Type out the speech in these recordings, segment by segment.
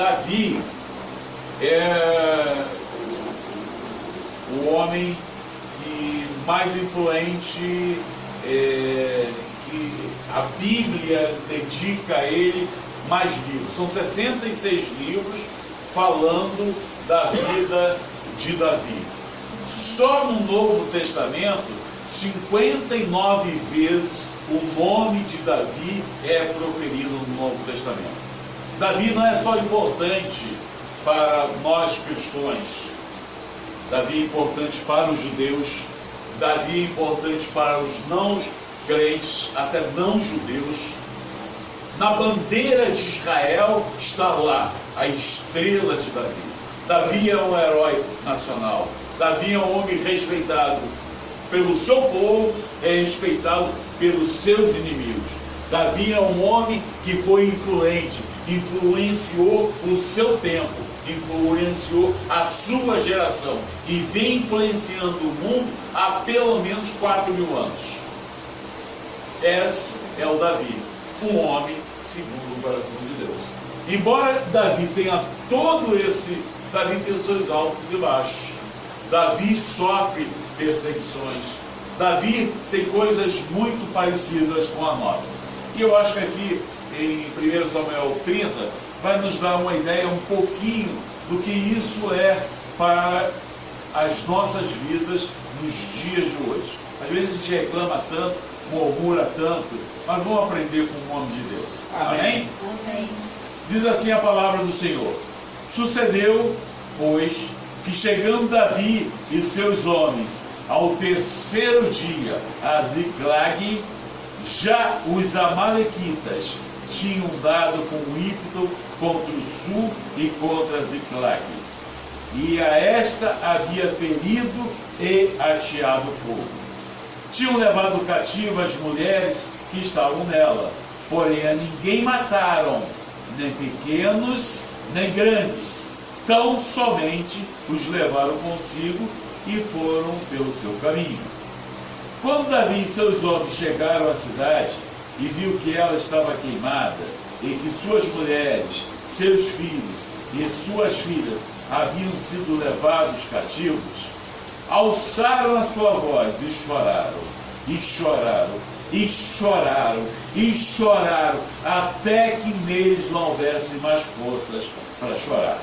Davi é o homem mais influente, que a Bíblia dedica a ele mais livros. São 66 livros falando da vida de Davi. Só no Novo Testamento, 59 vezes o nome de Davi é proferido no Novo Testamento. Davi não é só importante para nós cristãos. Davi é importante para os judeus. Davi é importante para os não crentes, até não judeus. Na bandeira de Israel está lá a estrela de Davi. Davi é um herói nacional. Davi é um homem respeitado pelo seu povo, é respeitado pelos seus inimigos. Davi é um homem que foi influente, influenciou o seu tempo, influenciou a sua geração e vem influenciando o mundo há pelo menos 4.000 anos. Esse é o Davi, um homem segundo o coração de Deus. Embora Davi tenha Davi tem os seus altos e baixos. Davi sofre perseguições. Davi tem coisas muito parecidas com a nossa. E eu acho que aqui em 1 Samuel 30 vai nos dar uma ideia um pouquinho do que isso é para as nossas vidas nos dias de hoje. Às vezes a gente reclama tanto, murmura tanto, mas vamos aprender com o nome de Deus. Amém? Amém. Diz assim a palavra do Senhor: sucedeu, pois, que chegando Davi e seus homens ao terceiro dia a Ziclag, já os amalequitas tinham dado com ímpeto contra o sul e contra Ziclag, e a esta havia ferido e ateado fogo. Tinham levado cativas as mulheres que estavam nela, porém a ninguém mataram, nem pequenos nem grandes, tão somente os levaram consigo e foram pelo seu caminho. Quando Davi e seus homens chegaram à cidade e viu que ela estava queimada e que suas mulheres, seus filhos e suas filhas haviam sido levados cativos, alçaram a sua voz e choraram, e choraram, e choraram, e choraram, até que neles não houvesse mais forças para chorar.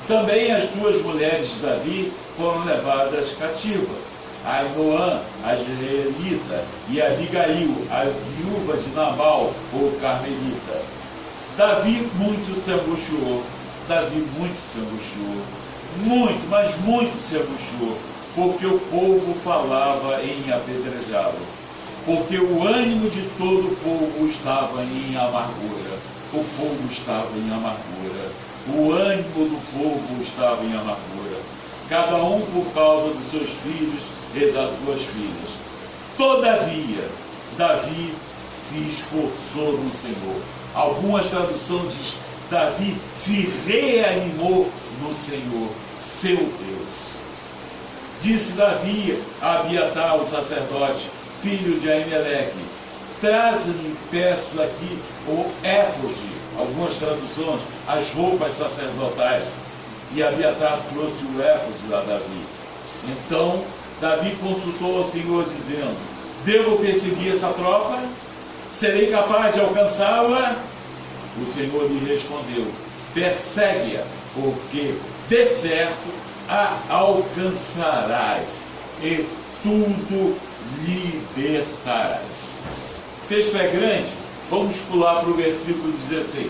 Também as duas mulheres de Davi foram levadas cativas, a Ainoã, a Jezreelita, e a Abigail, a viúva de Nabal, o Carmelita. Davi muito se angustiou, muito, mas muito se angustiou, porque o povo falava em apedrejá-lo, porque o ânimo de todo o povo estava em amargura. O povo estava em amargura, o ânimo do povo estava em amargura, cada um por causa dos seus filhos e das suas filhas. Todavia, Davi se esforçou no Senhor. Algumas traduções diz: Davi se reanimou no Senhor, seu Deus. Disse Davi a Abiatar, o sacerdote, filho de Aimeleque: traze-me, peço daqui, o éfode, algumas traduções, as roupas sacerdotais. E Abiatar trouxe o éfode a Davi. Então Davi consultou ao Senhor, dizendo: devo perseguir essa tropa? Serei capaz de alcançá-la? O Senhor lhe respondeu: persegue-a, porque de certo a alcançarás e tudo libertarás. O texto é grande, vamos pular para o versículo 16.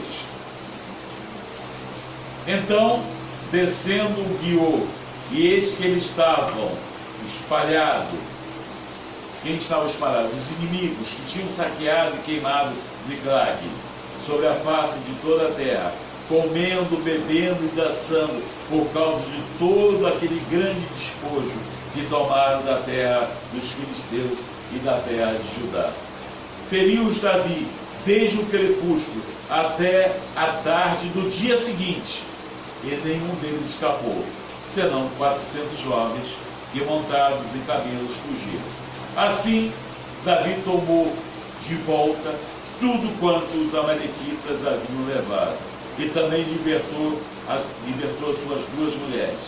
Então, descendo guiou, e eis que eles estavam espalhados. Quem estava espalhado? Os inimigos que tinham saqueado e queimado Ziclag, sobre a face de toda a terra, comendo, bebendo e dançando, por causa de todo aquele grande despojo que tomaram da terra dos filisteus e da terra de Judá. Feriu-os Davi desde o crepúsculo até a tarde do dia seguinte, e nenhum deles escapou, senão 400 jovens que, montados em camelos, fugiram. Assim, Davi tomou de volta tudo quanto os amalequitas haviam levado, e também libertou as suas 2 mulheres.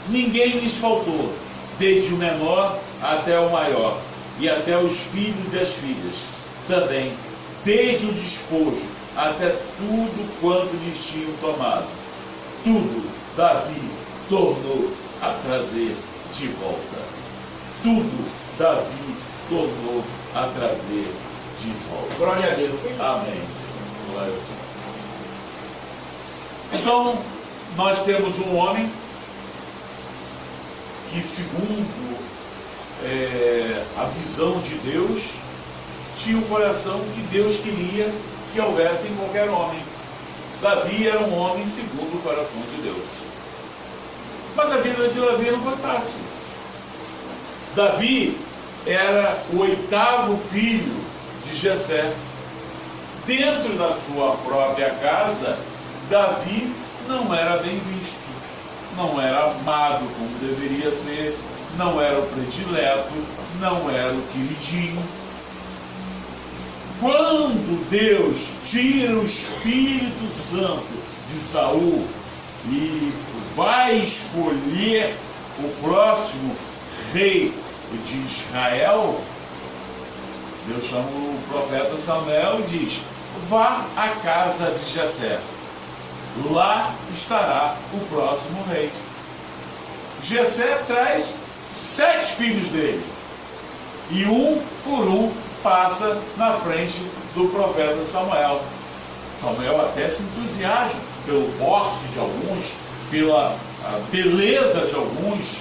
Ninguém lhes faltou, desde o menor até o maior, e até os filhos e as filhas, também, desde o despojo até tudo quanto lhes tinham tomado. Tudo Davi tornou a trazer de volta. Tudo Davi tornou a trazer de volta. Glória a Deus. Amém, Senhor. Glória ao Senhor. Então, nós temos um homem que, segundo a visão de Deus, tinha o coração que Deus queria que houvesse em qualquer homem. Davi era um homem segundo o coração de Deus. Mas a vida de Davi não foi fácil. Davi era o 8º filho de Jessé. Dentro da sua própria casa, Davi não era bem visto, não era amado como deveria ser, não era o predileto, não era o queridinho. Quando Deus tira o Espírito Santo de Saul e vai escolher o próximo rei de Israel, Deus chama o profeta Samuel e diz: vá à casa de Jessé, lá estará o próximo rei. Jessé traz 7 filhos dele, e um por um passa na frente do profeta Samuel. Samuel até se entusiasma pelo porte de alguns, pela beleza de alguns,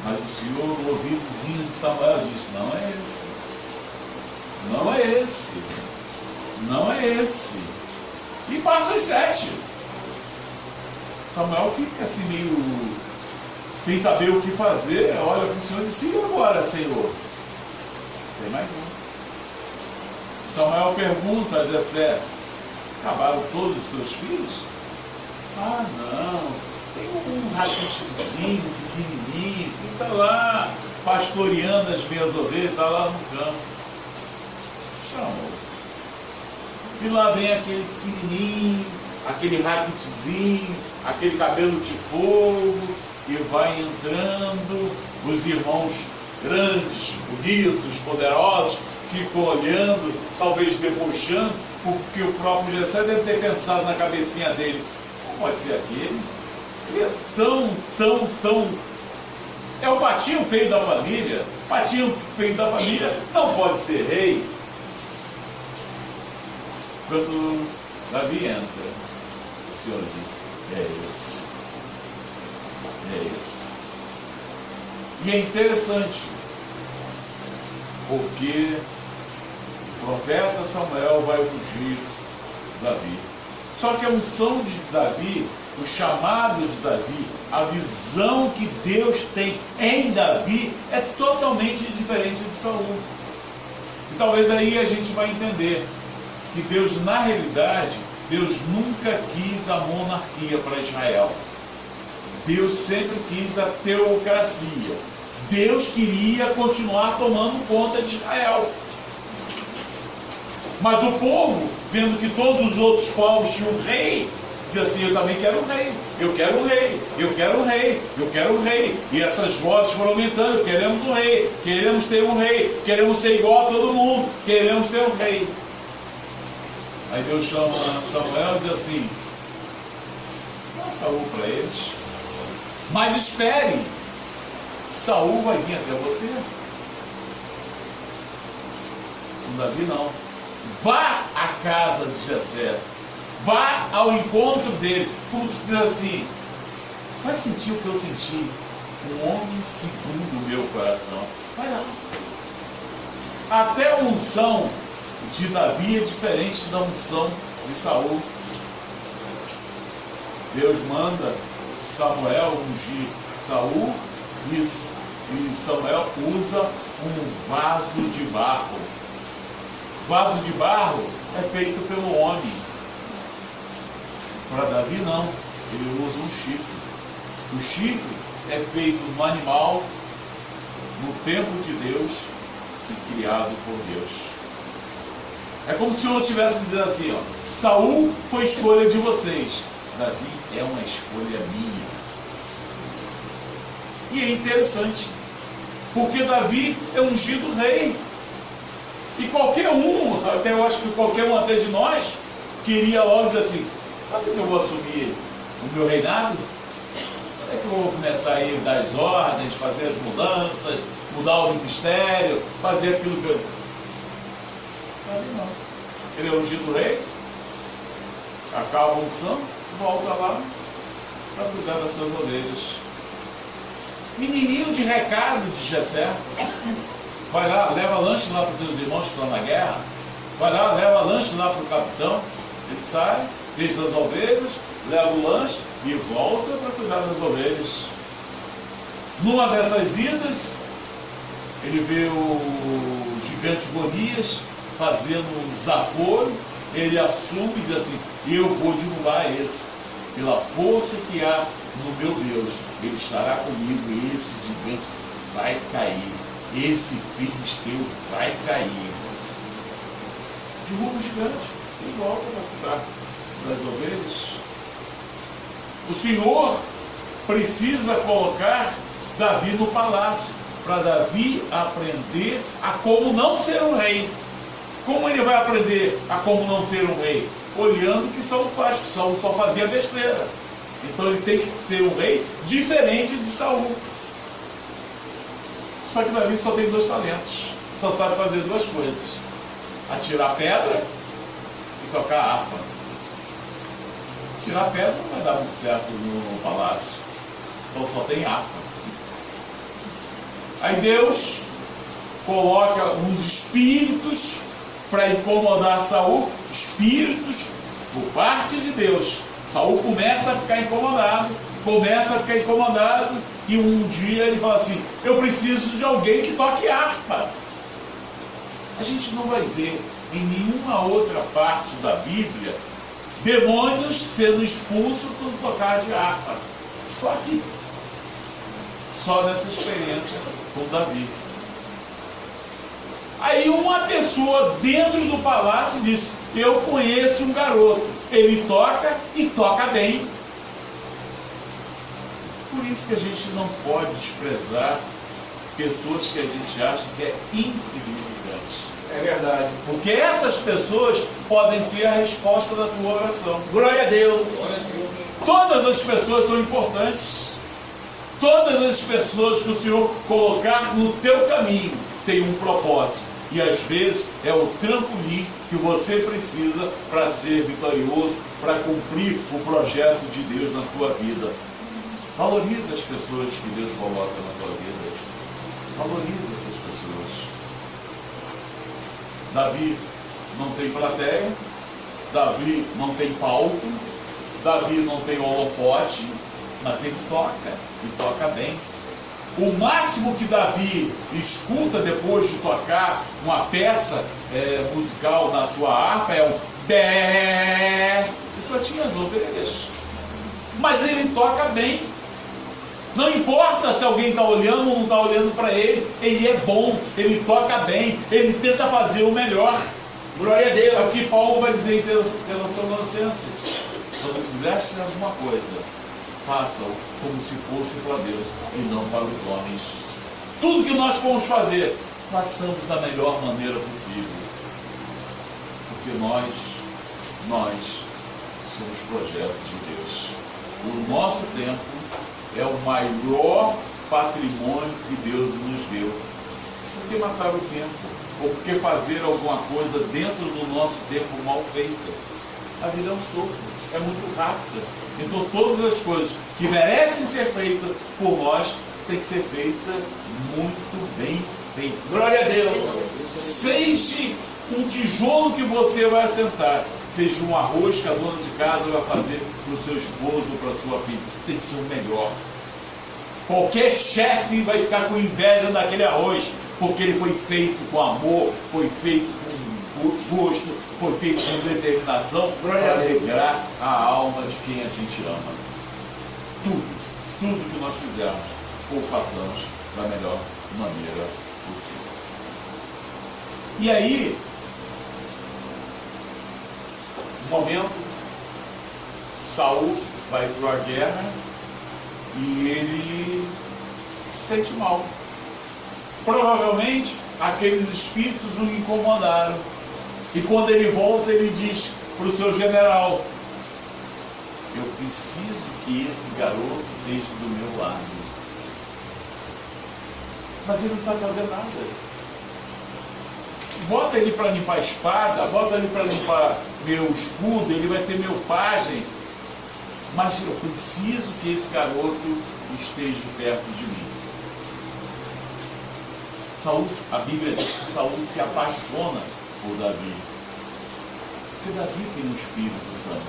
mas o Senhor, no ouvidozinho de Samuel, diz: não é esse, não é esse, não é esse. E passa os 7. Samuel fica assim meio sem saber o que fazer, olha para o Senhor e diz: e agora, Senhor? Tem mais um. Samuel pergunta a Jessé: acabaram todos os teus filhos? Ah, não, tem um rachitinho pequenininho que está lá pastoreando as minhas ovelhas, está lá no campo. Chamou. E lá vem aquele pequenininho, aquele raquitezinho, aquele cabelo de fogo, e vai entrando, os irmãos grandes, bonitos, poderosos, ficam olhando, talvez debochando, porque o próprio Jessé deve ter pensado na cabecinha dele: não pode ser aquele, ele é tão... é o patinho feio da família, não pode ser rei. Quando Davi entra, o Senhor disse: é esse. É esse. E é interessante, porque o profeta Samuel vai ungir Davi. Só que a unção de Davi, o chamado de Davi, a visão que Deus tem em Davi é totalmente diferente de Saul. E talvez aí a gente vai entender que Deus, na realidade, Deus nunca quis a monarquia para Israel. Deus sempre quis a teocracia. Deus queria continuar tomando conta de Israel. Mas o povo, vendo que todos os outros povos tinham um rei, dizia assim: eu também quero um rei, eu quero um rei, eu quero um rei, eu quero um rei. E essas vozes foram aumentando: queremos um rei, queremos ter um rei, queremos ser igual a todo mundo, queremos ter um rei. Aí Deus chama Samuel e diz assim: dá Saul para eles, mas espere, Saul vai vir até você. Com Davi não. Vá à casa de Jessé, vá ao encontro dele, como se diz assim: vai sentir o que eu senti, um homem segundo o meu coração. Vai lá. Até a unção de Davi é diferente da unção de Saul. Deus manda Samuel ungir Saul e Samuel usa um vaso de barro. Vaso de barro é feito pelo homem. Para Davi não, ele usa um chifre. O chifre é feito no animal, no templo de Deus e criado por Deus. É como se o Senhor estivesse dizendo assim: ó, Saul foi escolha de vocês. Davi é uma escolha minha. E é interessante, porque Davi é ungido rei. E qualquer um, até eu acho que qualquer um até de nós, queria logo dizer assim: quando que eu vou assumir o meu reinado? Quando é que eu vou começar a ir dar as ordens, fazer as mudanças, mudar o ministério, fazer aquilo que eu... Davi não. Ele é ungido rei, acaba a unção, volta lá para cuidar das suas ovelhas. Menininho de recado de Jessé. Vai lá, leva lanche lá para os teus irmãos que estão na guerra. Vai lá, leva lanche lá para o capitão. Ele sai, deixa as ovelhas, leva o lanche e volta para cuidar das ovelhas. Numa dessas idas, ele vê o gigante Golias fazendo um desaforo. Ele assume e diz assim: eu vou derrubar esse. Pela força que há no meu Deus, ele estará comigo e esse gigante vai cair. Esse filisteu vai cair. Derruba o gigante e volta para cuidar das ovelhas. O Senhor precisa colocar Davi no palácio, para Davi aprender a como não ser um rei. Como ele vai aprender a como não ser um rei? Olhando o que Saul faz, que Saul só fazia besteira. Então ele tem que ser um rei diferente de Saul. Só que Davi só tem 2 talentos. Só sabe fazer 2 coisas: atirar pedra e tocar harpa. Tirar pedra não vai dar muito certo no palácio. Então só tem harpa. Aí Deus coloca uns espíritos para incomodar Saul. Espíritos por parte de Deus. Saul começa a ficar incomodado, e um dia ele fala assim: eu preciso de alguém que toque harpa. A gente não vai ver em nenhuma outra parte da Bíblia demônios sendo expulsos por tocar de harpa. Só aqui. Só nessa experiência com Davi. Aí uma pessoa dentro do palácio diz: eu conheço um garoto, ele toca e toca bem. Por isso que a gente não pode desprezar pessoas que a gente acha que é insignificante. É verdade. Porque essas pessoas podem ser a resposta da tua oração. Glória a Deus. Todas as pessoas são importantes. Todas as pessoas que o Senhor colocar no teu caminho têm um propósito. E às vezes é o trampolim que você precisa para ser vitorioso, para cumprir o projeto de Deus na tua vida. Valorize as pessoas que Deus coloca na tua vida. Valorize essas pessoas. Davi não tem plateia, Davi não tem palco, Davi não tem holofote, mas ele toca, e toca bem. O máximo que Davi escuta depois de tocar uma peça musical na sua harpa é um bé. E só tinha as ovelhas. Mas ele toca bem. Não importa se alguém está olhando ou não está olhando para ele, ele é bom, ele toca bem, ele tenta fazer o melhor. Glória a Deus. É o que Paulo vai dizer em Tessalonicenses: quando fizeste alguma coisa, faça-o como se fosse para Deus e não para os homens. Tudo que nós formos fazer, façamos da melhor maneira possível. Porque nós somos projetos de Deus. O nosso tempo é o maior patrimônio que Deus nos deu. Por que matar o tempo? Ou por que fazer alguma coisa dentro do nosso tempo mal feita? A vida é um sopro, é muito rápida. Então todas as coisas que merecem ser feitas por nós têm que ser feitas muito bem feitas. Glória a Deus. Seja um tijolo que você vai assentar, seja um arroz que a dona de casa vai fazer para o seu esposo ou para a sua filha, tem que ser o melhor. Qualquer chefe vai ficar com inveja daquele arroz, porque ele foi feito com amor, foi feito com gosto, foi feito com determinação para alegrar a alma de quem a gente ama. Tudo que nós fizermos ou façamos da melhor maneira possível. E aí, Um momento, Saul vai para a guerra e ele se sente mal. Provavelmente aqueles espíritos o incomodaram. E quando ele volta, ele diz para o seu general: eu preciso que esse garoto esteja do meu lado. Mas ele não sabe fazer nada. Bota ele para limpar a espada, bota ele para limpar meu escudo, ele vai ser meu pajem. Mas eu preciso que esse garoto esteja perto de mim. Saul, a Bíblia diz que Saul se apaixona por Davi. Porque Davi tem um Espírito Santo.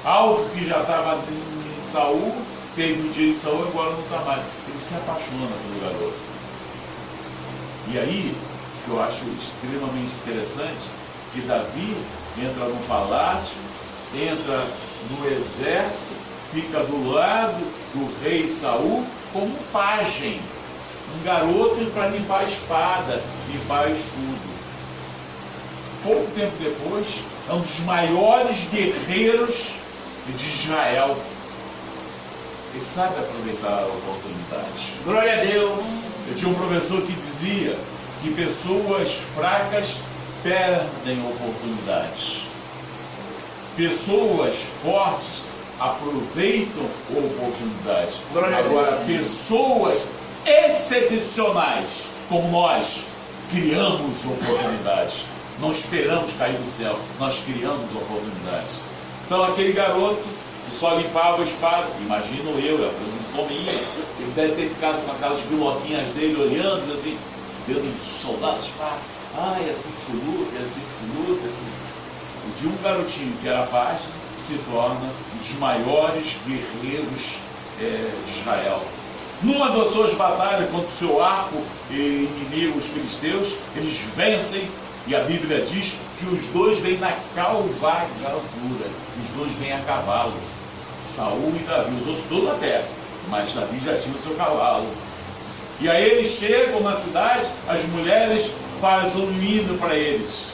Algo que já estava em Saul, teve o dia de Saul, agora não está mais. Ele se apaixona pelo garoto. E aí, que eu acho extremamente interessante, que Davi entra no palácio, entra no exército, fica do lado do rei Saul como pajem, um garoto para limpar a espada, limpar o escudo. Pouco tempo depois, é um dos maiores guerreiros de Israel. Ele sabe aproveitar a oportunidade. Glória a Deus. Eu tinha um professor que dizia que pessoas fracas perdem oportunidades. Pessoas fortes aproveitam oportunidades. Agora, pessoas excepcionais, como nós, criamos oportunidades. Não esperamos cair do céu, nós criamos oportunidades. Então, aquele garoto que só limpava a espada, imagino eu, a presunção minha, ele deve ter ficado com aquelas biloquinhas dele olhando assim, vendo os soldados, é assim que se luta, é assim que se luta, é assim. De um garotinho que era pajem, se torna um dos maiores guerreiros de Israel. Numa das suas batalhas contra o seu arco e inimigo, os filisteus, eles vencem, e a Bíblia diz que os dois vêm na cavalgadura, os dois vêm a cavalo, Saul e Davi, os outros todos a pé, mas Davi já tinha o seu cavalo. E aí eles chegam na cidade, as mulheres fazem um hino para eles,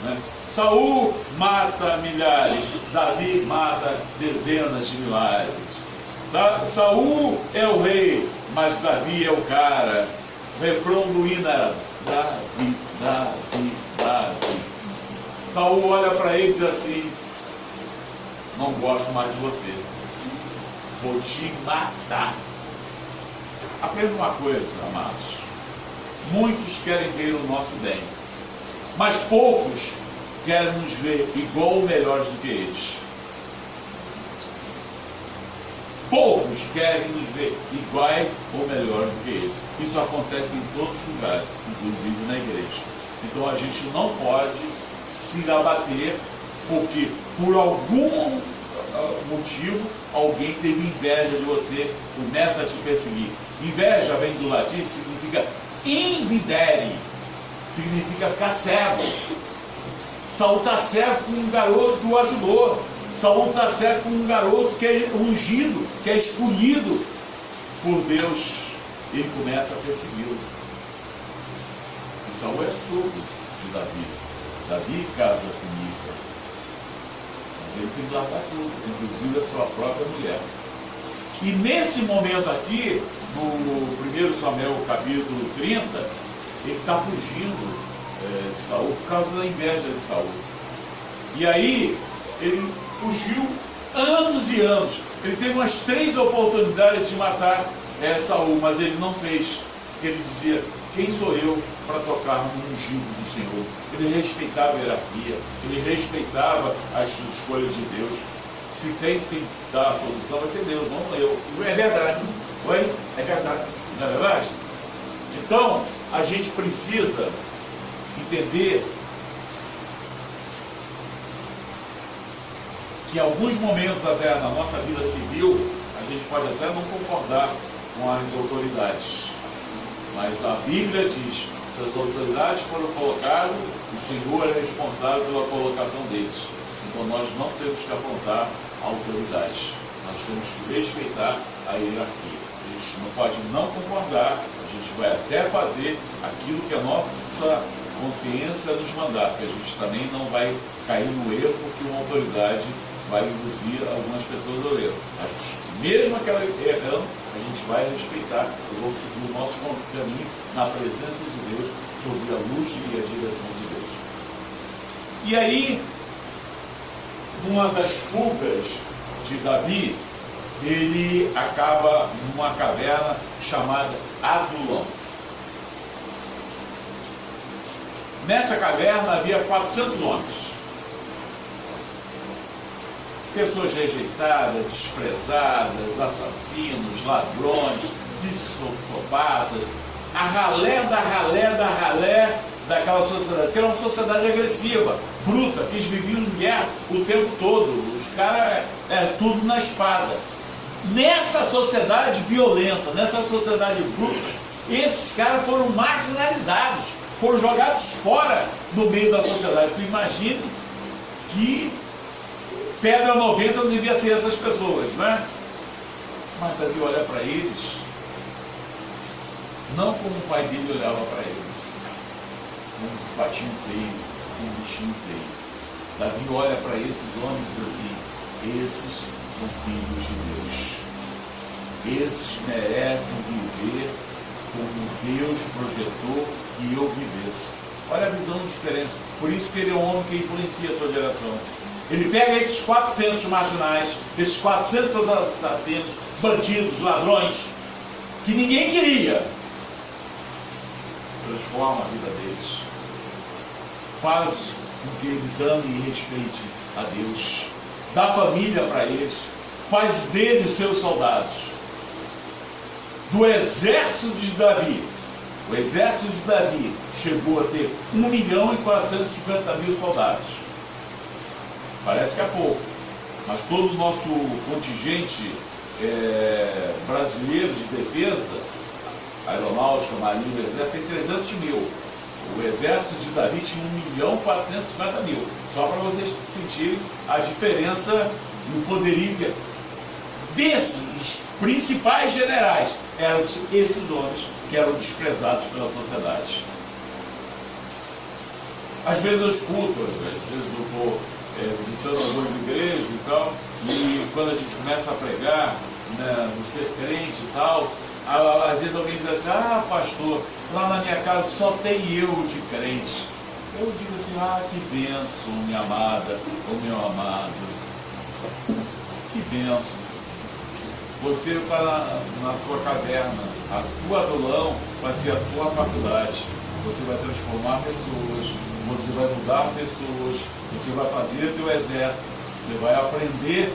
né? Saul mata milhares, Davi mata dezenas de milhares. Saul é o rei, mas Davi é o cara. O refrão do hino era Davi, Davi, Davi. Saul olha para ele e diz assim: não gosto mais de você, vou te matar. Aprenda uma coisa, amados: muitos querem ver o nosso bem, mas poucos querem nos ver igual ou melhores do que eles. Poucos querem nos ver iguais ou melhores do que eles. Isso acontece em todos os lugares, inclusive na igreja. Então a gente não pode se abater porque por algum motivo alguém teve inveja de você, começa a te perseguir. Inveja vem do latim, significa invidere, significa ficar cego. Saul está cego com um garoto que o ajudou. Saul está cego com um garoto que é ungido, que é escolhido por Deus. Ele começa a persegui-lo. E Saul é sogro de Davi. Davi casa com Mica. Mas ele tem que largar tudo, inclusive a sua própria mulher. E nesse momento aqui, no 1 Samuel capítulo 30, ele está fugindo de Saul por causa da inveja de Saul. E aí, ele fugiu anos e anos. Ele teve umas 3 oportunidades de matar Saul, mas ele não fez. Porque ele dizia: quem sou eu para tocar no ungido do Senhor? Ele respeitava a hierarquia, ele respeitava as escolhas de Deus. Se tem que dar a solução, vai ser Deus, não eu. É verdade. Oi? É verdade. Não é verdade? Então, a gente precisa entender que em alguns momentos até na nossa vida civil, a gente pode até não concordar com as autoridades. Mas a Bíblia diz: se as autoridades foram colocadas, o Senhor é responsável pela colocação deles. Então nós não temos que apontar a autoridade. Nós temos que respeitar a hierarquia. gente não pode não concordar, a gente vai até fazer aquilo que a nossa consciência nos mandar, porque a gente também não vai cair no erro porque uma autoridade vai induzir algumas pessoas ao erro. Mas mesmo aquela errando, a gente vai respeitar e vamos seguir o nosso caminho na presença de Deus, sob a luz e a direção de Deus. E aí, numa das fugas de Davi, ele acaba numa caverna chamada Adulão. Nessa caverna havia 400 homens. Pessoas rejeitadas, desprezadas, assassinos, ladrões, psicopatas, a ralé daquela sociedade, que era uma sociedade agressiva, bruta, que eles viviam em guerra o tempo todo. Os caras, tudo na espada. Nessa sociedade violenta, nessa sociedade bruta, esses caras foram marginalizados, foram jogados fora do meio da sociedade. Tu imagina que pedra 90 não devia ser essas pessoas, não é? Mas Davi olha para eles, não como o pai dele olhava para eles, como um patinho feio, um bichinho feio. Davi olha para esses homens e diz assim: esses são filhos de Deus. Esses merecem viver como Deus projetou que eu vivesse. Olha a visão de diferença. Por isso que ele é um homem que influencia a sua geração. Ele pega esses 400 marginais, esses 400 assassinos, bandidos, ladrões, que ninguém queria, transforma a vida deles, faz com que eles amem e respeitem a Deus, dá família para eles, faz deles seus soldados. Do exército de Davi, o exército de Davi chegou a ter 1.450.000 soldados. Parece que é pouco, mas todo o nosso contingente brasileiro de defesa, aeronáutica, marinha, exército, tem 300 mil. O exército de Davi tinha 1.450.000. Só para vocês sentirem a diferença no poderio. Desses, os principais generais eram esses homens que eram desprezados pela sociedade. Às vezes eu escuto, às vezes eu estou visitando algumas igrejas e tal, e quando a gente começa a pregar, né, no ser crente e tal, às vezes alguém diz assim: ah, pastor, lá na minha casa só tem eu de crente. Eu digo assim: ah, que bênção, minha amada, ou meu amado, que bênção. Você está na tua caverna, a tua Adulão vai ser a tua faculdade. Você vai transformar pessoas, você vai mudar pessoas, você vai fazer teu exército, você vai aprender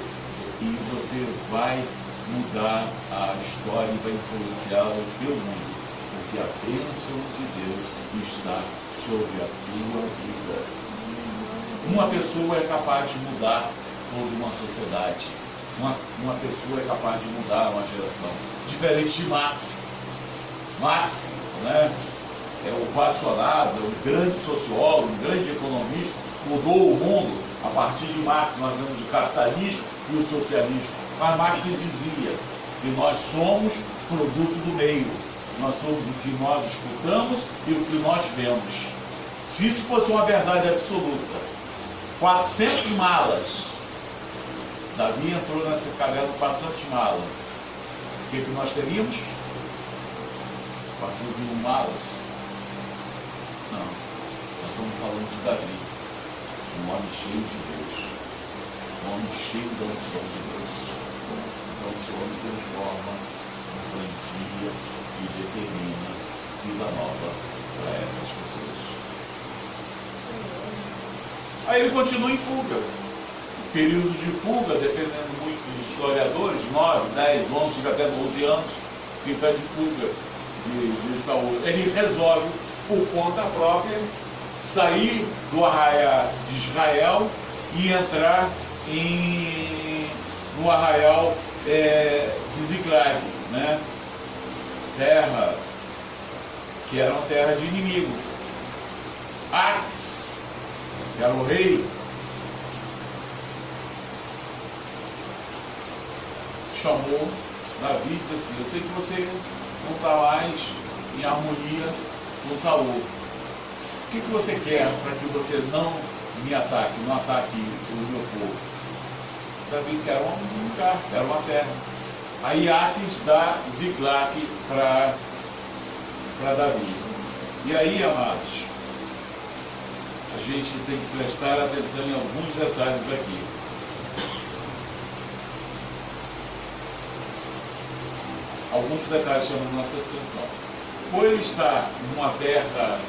e você vai mudar a história e vai influenciar o teu mundo, porque a bênção de Deus está sobre a tua vida. Uma pessoa é capaz de mudar toda uma sociedade. Uma pessoa é capaz de mudar uma geração. Diferente de Marx. Marx, né, é o apaixonado, é um grande sociólogo, um grande economista, mudou o mundo. A partir de Marx nós vemos o capitalismo e o socialismo. Mas Marx dizia que nós somos produto do meio. Nós somos o que nós escutamos e o que nós vemos. Se isso fosse uma verdade absoluta, 400 malas, Davi entrou nessa caverna com 400 malas. O que nós teríamos? 401 malas? Não. Nós estamos falando de Davi, um homem cheio de Deus, um homem cheio da unção de Deus. Então esse homem transforma, influencia e determina vida nova para essas pessoas. Aí ele continua em fuga. Período de fuga, dependendo muito dos historiadores, 9, 10, 11, chega até 12 anos, fica de fuga de Saul. Ele resolve, por conta própria, sair do arraial de Israel e entrar no arraial de Ziklag, né? Terra que era uma terra de inimigo. Ax, que era o rei, chamou Davi diz assim: eu sei que você não está mais em harmonia com Saul. O que você quer para que você não me ataque, não ataque o meu povo? Davi quer um lugar, quer uma terra. Aí Aques dá Ziclague para Davi. E aí, amados, a gente tem que prestar atenção em alguns detalhes aqui. Alguns detalhes chamam a nossa atenção. Por ele estar numa terra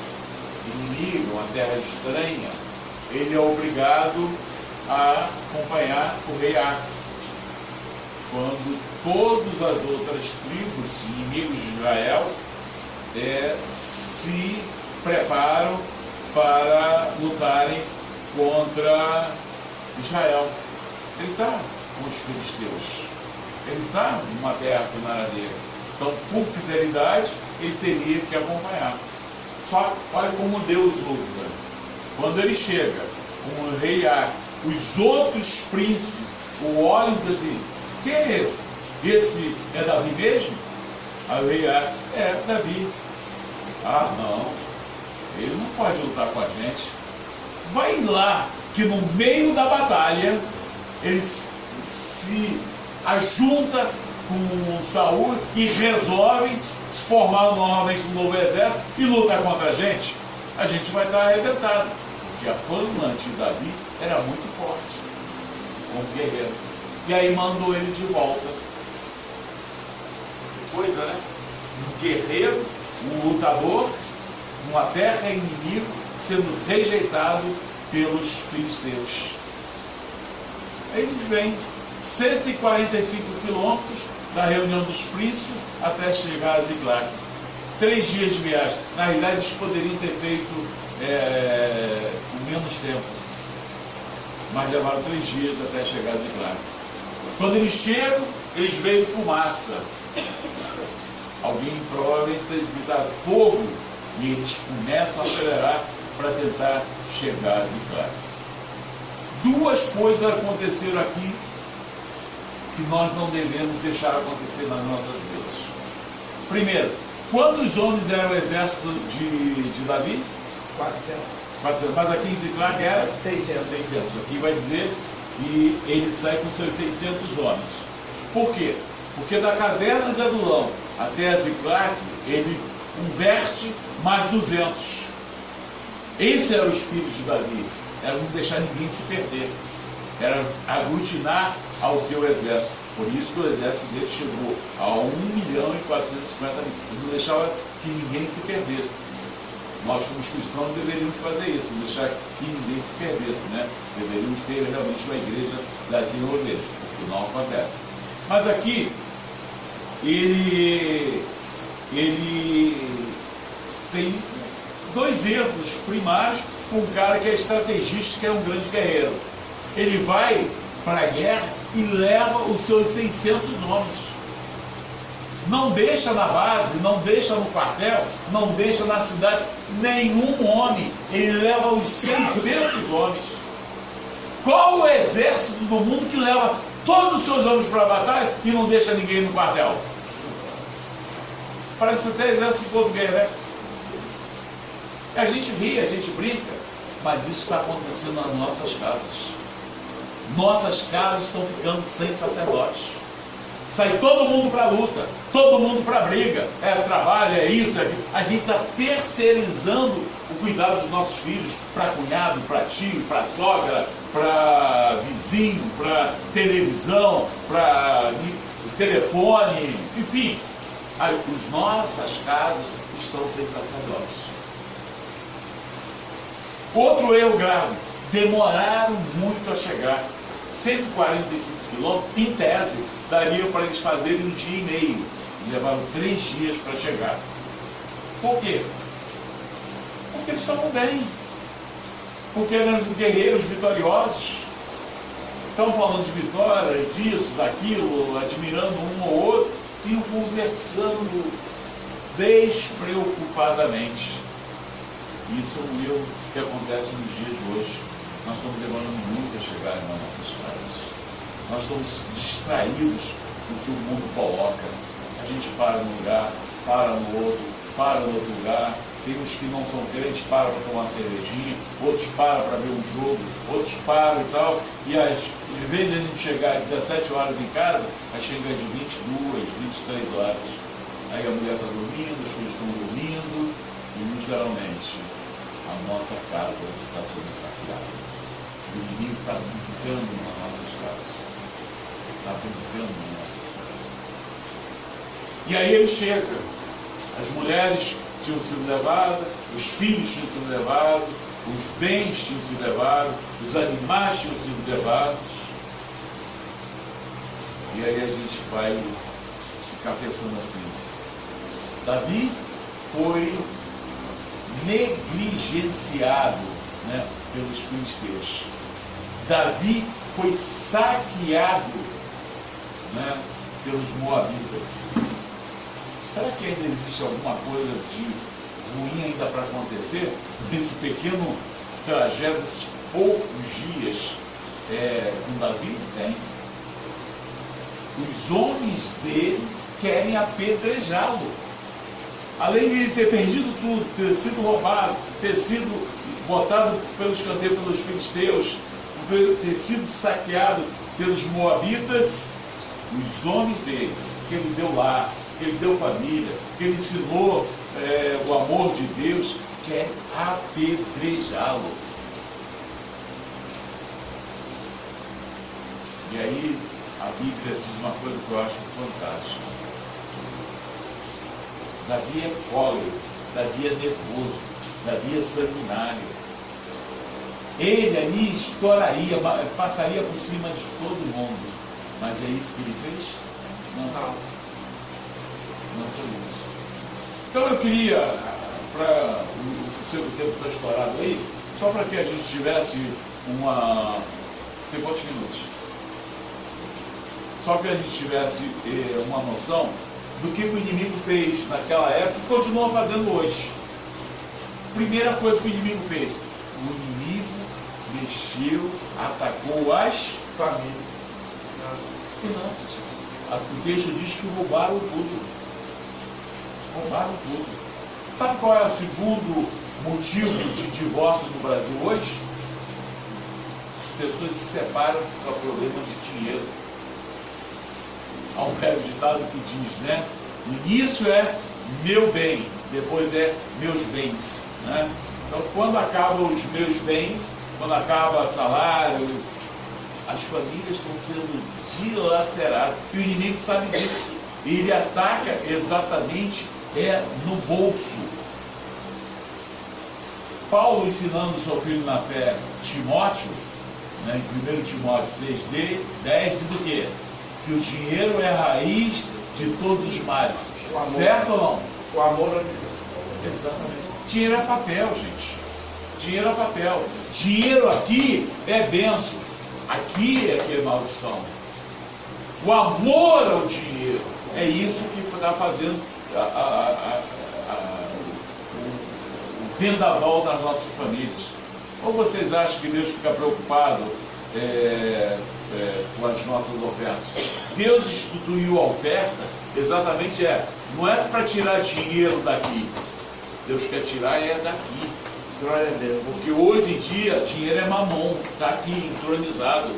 inimiga, uma terra estranha, ele é obrigado a acompanhar o rei Aques. Quando todas as outras tribos inimigos de Israel se preparam para lutarem contra Israel. Ele está com os filisteus. Ele está numa terra que não era dele. Então, por fidelidade, ele teria que acompanhar. Só que olha como Deus usa. Quando ele chega com o rei Aques, os outros príncipes o olham e dizem assim: quem é esse? Esse é Davi mesmo? Aí o rei Aques: é Davi. Ah, não, ele não pode lutar com a gente. Vai lá, que no meio da batalha ele se ajunta com Saul e resolve se formar novamente um novo exército e lutar contra a gente vai estar arrebentado. Porque a falante de Davi era muito forte como guerreiro. E aí mandou ele de volta. Que coisa, né? Um guerreiro, um lutador, numa terra inimigo, sendo rejeitado pelos filisteus. Aí eles vêm 145 quilômetros da reunião dos príncipes até chegar a Ziclague. 3 dias de viagem. Na realidade, eles poderiam ter feito com menos tempo, mas levaram 3 dias até chegar a Ziclague. Quando eles chegam, eles veem fumaça. Alguém provavelmente tem gritado fogo, e eles começam a acelerar para tentar chegar a Ziclague. 2 coisas aconteceram aqui que nós não devemos deixar acontecer nas nossas vidas. Primeiro, quantos homens era o exército de Davi? 400. Mas aqui em Ziclague era 600. Aqui vai dizer que ele sai com seus 600 homens. Por quê? Porque da caverna de Adulão até Ziclague, ele converte mais 200. Esse era o espírito de Davi. Era não deixar ninguém se perder. Era aglutinar ao seu exército. Por isso que o exército dele chegou a 1.450.000. Ele não deixava que ninguém se perdesse. Nós, como cristãos, deveríamos fazer isso, não deixar que ninguém se perdesse, né? Deveríamos ter realmente uma igreja das ovelhas, o que não acontece. Mas aqui, ele tem 2 erros primários com um cara que é estrategista, que é um grande guerreiro. Ele vai para a guerra e leva os seus 600 homens. Não deixa na base, não deixa no quartel, não deixa na cidade nenhum homem. Ele leva os 600 homens. Qual o exército do mundo que leva todos os seus homens para a batalha e não deixa ninguém no quartel? Parece até exército português, né? A gente ri, a gente brinca, mas isso está acontecendo nas nossas casas. Nossas casas estão ficando sem sacerdotes. Sai todo mundo para a luta, todo mundo para a briga, trabalho, isso, a gente está terceirizando o cuidado dos nossos filhos para cunhado, para tio, para sogra, para vizinho, para televisão, para telefone, enfim. As nossas casas estão sem sacerdotes. Outro erro grave: demoraram muito a chegar. 145 quilômetros, em tese, daria para eles fazerem 1 dia e meio. Levaram 3 dias para chegar. Por quê? Porque eles estavam bem. Porque eram guerreiros vitoriosos. Estavam falando de vitória, disso, daquilo, admirando um ou outro, e conversando despreocupadamente. Isso é um erro que acontece nos dias de hoje. Nós estamos demorando muito a chegar nas nossas casas. Nós estamos distraídos do que o mundo coloca. A gente para num lugar, para no outro, para no outro lugar. Tem uns que não são crentes, param para tomar uma cervejinha, outros param para ver um jogo, outros param e tal. E em vez de a gente chegar às 17 horas em casa, aí chega de 22, 23 horas. Aí a mulher está dormindo, os filhos estão dormindo, e literalmente a nossa casa está sendo saqueada. O inimigo está brincando nas nossas casas. Está brincando nas nossas casas. E aí ele chega. As mulheres tinham sido levadas, os filhos tinham sido levados, os bens tinham sido levados, os animais tinham sido levados. E aí a gente vai ficar pensando assim: Davi foi negligenciado, né, pelos filisteus. Davi foi saqueado, né, pelos moabitas. Será que ainda existe alguma coisa de ruim ainda para acontecer nesse pequeno trajeto, desses poucos dias com Davi? Tem. Os homens dele querem apedrejá-lo. Além de ele ter perdido tudo, ter sido roubado, ter sido botado pelo escanteio pelos filisteus, ter sido saqueado pelos moabitas, os homens dele, que ele deu lar, que ele deu família, que ele ensinou o amor de Deus, quer apedrejá-lo. E aí a Bíblia diz uma coisa que eu acho fantástica. Davi é cólero, Davi é nervoso, Davi é sanguinário. Ele ali estouraria, passaria por cima de todo mundo. Mas é isso que ele fez? Não. Não foi isso. Então eu queria, para o seu tempo está estourado aí, só para que a gente tivesse uma... Tem quantos minutos? Só que a gente tivesse uma noção do que o inimigo fez naquela época e continua fazendo hoje. Primeira coisa que o inimigo fez: o inimigo mexeu, atacou as Família. finanças. O texto diz que roubaram tudo. Roubaram tudo. Sabe qual é o segundo motivo de divórcio no Brasil hoje? As pessoas se separam por problema de dinheiro. Há um velho ditado que diz, né? O início é meu bem, depois é meus bens, né? Então, quando acabam os meus bens, quando acaba o salário, as famílias estão sendo dilaceradas. E o inimigo sabe disso. E ele ataca exatamente no bolso. Paulo, ensinando seu filho na fé, Timóteo, né, em 1 Timóteo 6,10, diz o quê? Que o dinheiro é a raiz de todos os males. Certo ou não? O amor a Deus. Exatamente. Dinheiro é papel, gente. Dinheiro é papel. Dinheiro aqui é bênção. Aqui é que é maldição. O amor ao dinheiro é isso que está fazendo o vendaval das nossas famílias. Ou vocês acham que Deus fica preocupado com as nossas ofertas? Deus instituiu a oferta exatamente não é para tirar dinheiro daqui. Deus quer tirar daqui. Glória a Deus. Porque hoje em dia dinheiro é mamon, está aqui entronizado.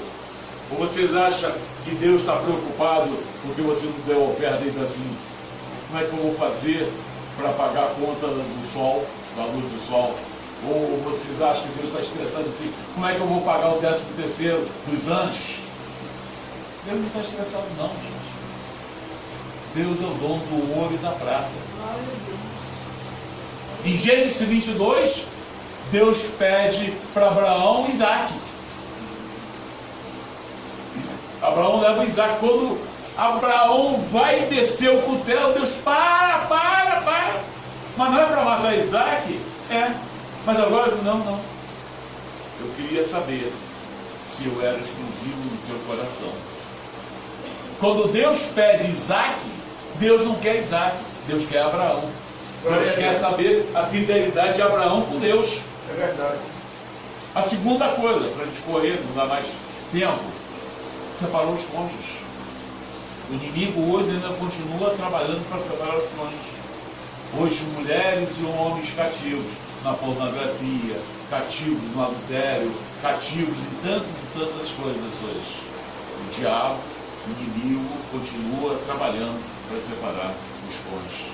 Ou vocês acham que Deus está preocupado porque você não deu a oferta e diz assim: como é que eu vou fazer para pagar a conta do sol, da luz do sol? Ou vocês acham que Deus está estressado assim: como é que eu vou pagar o 13º dos anjos? Deus não está estressado não, gente. Deus é o dono do ouro e da prata. Em Gênesis 22, Deus pede para Abraão Isaac. Abraão leva Isaac. Quando Abraão vai descer o cutelo, Deus para. Mas não é para matar Isaac? Mas agora, não. Eu queria saber se eu era exclusivo no teu coração. Quando Deus pede Isaac, Deus não quer Isaac, Deus quer Abraão. Deus quer saber a fidelidade de Abraão com Deus. É verdade. A segunda coisa, para a gente correr, não dá mais tempo, separou os cônjuges. O inimigo hoje ainda continua trabalhando para separar os cônjuges. Hoje, mulheres e homens cativos na pornografia, cativos no adultério, cativos em tantas e tantas coisas hoje. O diabo, o inimigo, continua trabalhando para separar os cônjuges.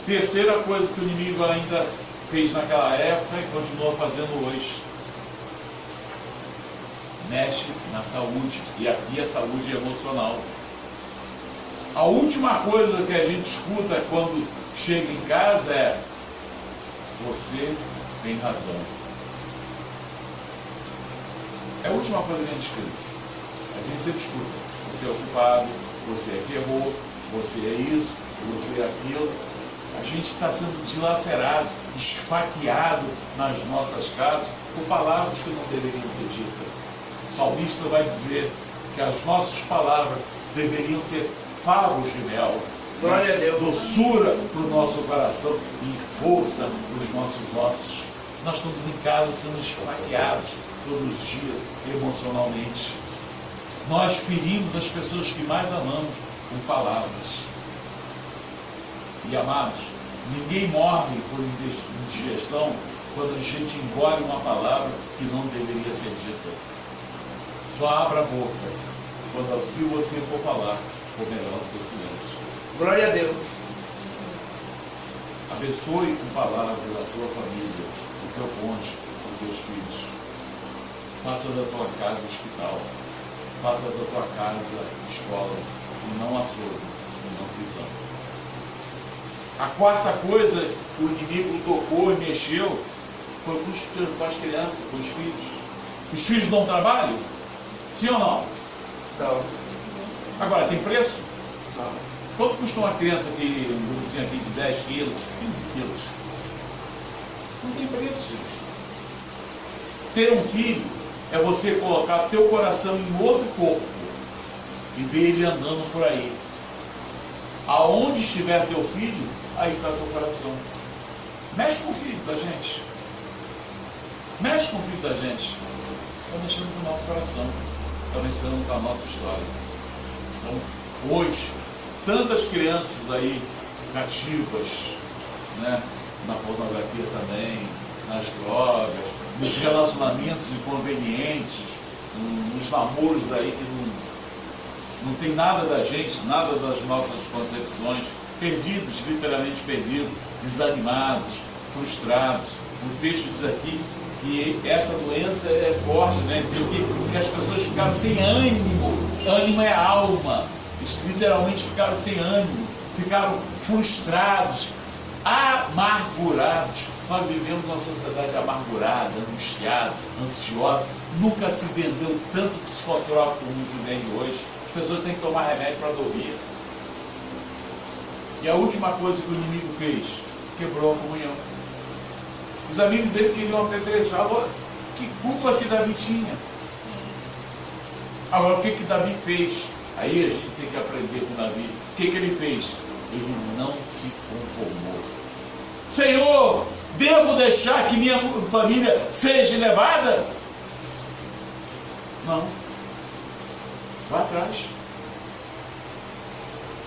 Terceira coisa que o inimigo ainda fez naquela época e continua fazendo hoje: mexe na saúde, e aqui a saúde emocional. A última coisa que a gente escuta quando chega em casa é: você tem razão. É a última coisa que a gente escuta. A gente sempre escuta: você é o culpado, você é que errou, você é isso, você é aquilo. A gente está sendo dilacerado, esfaqueado nas nossas casas por palavras que não deveriam ser ditas. O salmista vai dizer que as nossas palavras deveriam ser favos de mel, Glória a Deus. doçura para o nosso coração e força para os nossos ossos. Nós estamos em casa sendo esfaqueados todos os dias emocionalmente. Nós ferimos as pessoas que mais amamos com palavras. E amados, ninguém morre por indigestão quando a gente engole uma palavra que não deveria ser dita. Só abra a boca quando o que você for falar for melhor do que o silêncio. Glória a Deus. Abençoe com palavras a tua família, o teu cônjuge, os teus filhos. Faça da tua casa hospital. Faça da tua casa escola, e não açougue, e não prisão. A quarta coisa que o inimigo tocou e mexeu foi com as crianças, com os filhos. Os filhos dão trabalho? Sim ou não? Não. Agora, tem preço? Não. Quanto custa uma criança aqui, um grupozinho aqui de 10 quilos, 15 quilos? Não tem preço, gente. Ter um filho é você colocar teu coração em outro corpo e ver ele andando por aí. Aonde estiver teu filho, aí está teu coração. Mexe com o filho da gente. Mexe com o filho da gente. Está mexendo com o nosso coração. Está mexendo com a nossa história. Então, hoje, tantas crianças aí cativas, né? Na pornografia também, nas drogas, nos relacionamentos inconvenientes, nos namoros aí que não tem nada da gente, nada das nossas concepções, perdidos, literalmente perdidos, desanimados, frustrados. O texto diz aqui que essa doença é forte, né? Que as pessoas ficaram sem ânimo. Ânimo é a alma. Eles literalmente ficaram sem ânimo, ficaram frustrados, amargurados. Nós vivemos numa sociedade amargurada, angustiada, ansiosa. Nunca se vendeu tanto psicotrópico como se vende hoje. As pessoas têm que tomar remédio para dormir. E a última coisa que o inimigo fez, quebrou a comunhão. Os amigos dele queriam apedrejar. Que culpa que Davi tinha? Agora, o que Davi fez? Aí a gente tem que aprender com Davi. O que ele fez? Ele não se conformou. Senhor, devo deixar que minha família seja levada? Não. Vá atrás.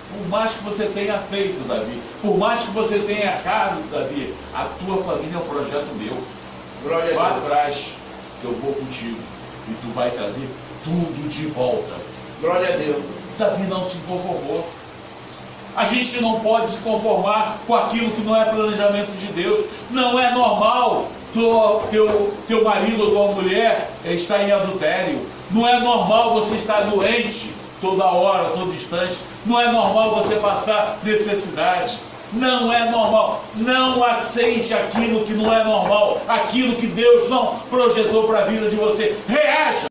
Por mais que você tenha feito, Davi, por mais que você tenha errado, Davi, a tua família é um projeto meu. Glória Vá a Deus. atrás, que eu vou contigo. E tu vai trazer tudo de volta. Glória a Deus. Davi não se conformou. A gente não pode se conformar com aquilo que não é planejamento de Deus. Não é normal teu marido ou tua mulher estar em adultério. Não é normal você estar doente toda hora, todo instante. Não é normal você passar necessidade. Não é normal. Não aceite aquilo que não é normal. Aquilo que Deus não projetou para a vida de você. Reaja.